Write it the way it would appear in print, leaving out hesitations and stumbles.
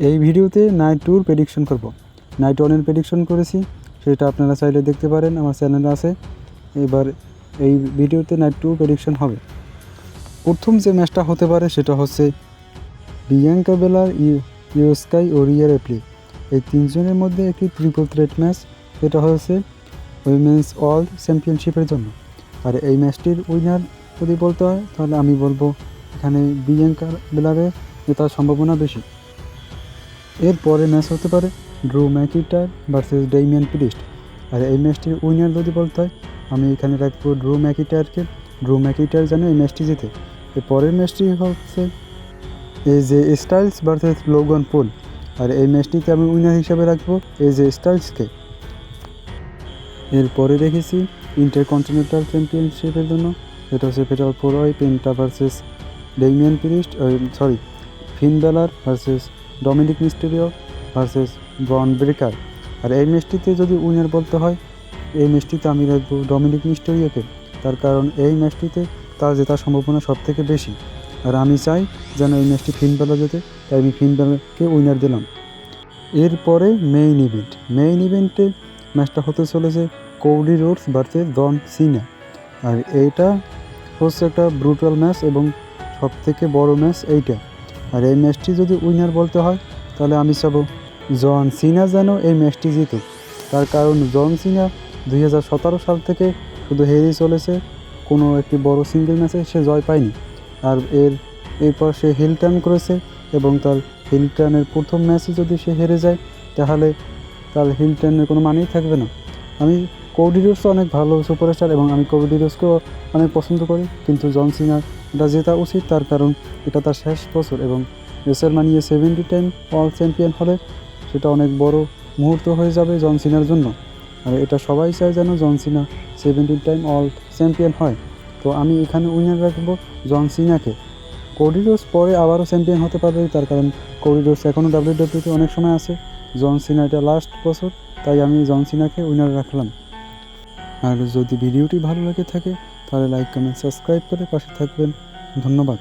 এই ভিডিওতে নাইট টুর প্রেডিকশন করব। নাইট ওয়ানের প্রেডিকশন করেছি, সেটা আপনারা চাইলে দেখতে পারেন, আমার চ্যানেলে আছে। এবার এই ভিডিওতে নাইট টুর প্রেডিকশন হবে। প্রথম যে ম্যাচটা হতে পারে সেটা হচ্ছে বিয়াঙ্কা বেলার, ইয়ো স্কাই ও রিয়া রিপ্লি, এই তিনজনের মধ্যে একটি ট্রিপল থ্রেট ম্যাচ। এটা হচ্ছে উইমেন্স ওয়ার্ল্ড চ্যাম্পিয়নশিপের জন্য। আর এই ম্যাচটির উইনার যদি বলতে হয় তাহলে আমি বলবো এখানে বিয়াঙ্কা বেলারের জেতার সম্ভাবনা বেশি। এরপরে ম্যাচ হতে পারে ড্রু ম্যাকিন্টায়ার ভার্সেস ডেমিয়ান প্রিস্ট। আর এই ম্যাচটির উইনার যদি বলতে হয় আমি এখানে রাখবো ড্রু ম্যাকিন্টায়ারকে। ড্রু ম্যাকিন্টায়ার যেন এই ম্যাচটি জিতে। এরপরের ম্যাচটি হচ্ছে এজে স্টাইলস ভার্সেস লোগান পল। আর এই ম্যাচটিতে আমি উইনার হিসাবে রাখবো এজে স্টাইলসকে। এরপরে রেখেছি ইন্টারকন্টিনেন্টাল চ্যাম্পিয়নশিপের জন্য, এটা হচ্ছে fatal four way Penta versus Damian Priest, Finn Balor versus Dominik Mysterio versus Bron Breakker. আর এই ম্যাচটিতে যদি উইনার বলতে হয় এই ম্যাচটিতে আমি রাখবো ডমিনিক মিস্টেরিওকে, তার কারণ এই ম্যাচটিতে তার জেতার সম্ভাবনা সবথেকে বেশি। আর আমি চাই যেন এই ম্যাচটি ফিন বেলার জেতে, তাই আমি ফিন বেলারকে উইনার দিলাম। এরপরে মেইন ইভেন্টে ম্যাচটা হতে চলেছে কোডি রোডস ভার্সেস জন সিনা। আর এইটা হচ্ছে একটা ব্রুটাল ম্যাচ এবং সবথেকে বড় ম্যাচ এইটা। আর এই ম্যাচটি যদি উইনার বলতে হয় তাহলে আমি চাবো জন সিনা যেন এই ম্যাচটি জিতুক, তার কারণ জন সিনা 2017 সাল থেকে শুধু হেরেই চলেছে, কোনো একটি বড় সিঙ্গেল ম্যাচে সে জয় পায়নি। আর এরপর সে হিল টার্ন করেছে এবং তার হিল টার্নের প্রথম ম্যাচে যদি সে হেরে যায় তাহলে তার হিল টার্নের কোনো মানেই থাকবে না। আমি কোডি রোডস অনেক ভালো সুপারস্টার এবং আমি কোডি রোডসকেও অনেক পছন্দ করি, কিন্তু জন সিনার এটা জেতা উচিত, তার কারণ এটা তার শেষ বছর এবং রেসলম্যানিয়া 70 টাইম ওয়ার্ল্ড চ্যাম্পিয়ন হলে সেটা অনেক বড় মুহূর্ত হয়ে যাবে জন সিনার জন্য। আর এটা সবাই চায় যেন জন সিনা 70 টাইম ওয়ার্ল্ড চ্যাম্পিয়ন হয়। তো আমি এখানে উইনার রাখবো জন সিনাকে। কোডি রোডস পরে আবারও চ্যাম্পিয়ন হতে পারবে, তার কারণ কোডি রোডস এখনও ডাব্লিউডাব্লিউতে অনেক সময় আছে। জন সিনা এটা লাস্ট বছর, তাই আমি জন সিনাকে উইনার রাখলাম। আর যদি ভিডিওটি ভালো লাগে থাকে তাহলে লাইক, কমেন্ট, সাবস্ক্রাইব করে পাশে থাকবেন। ধন্যবাদ।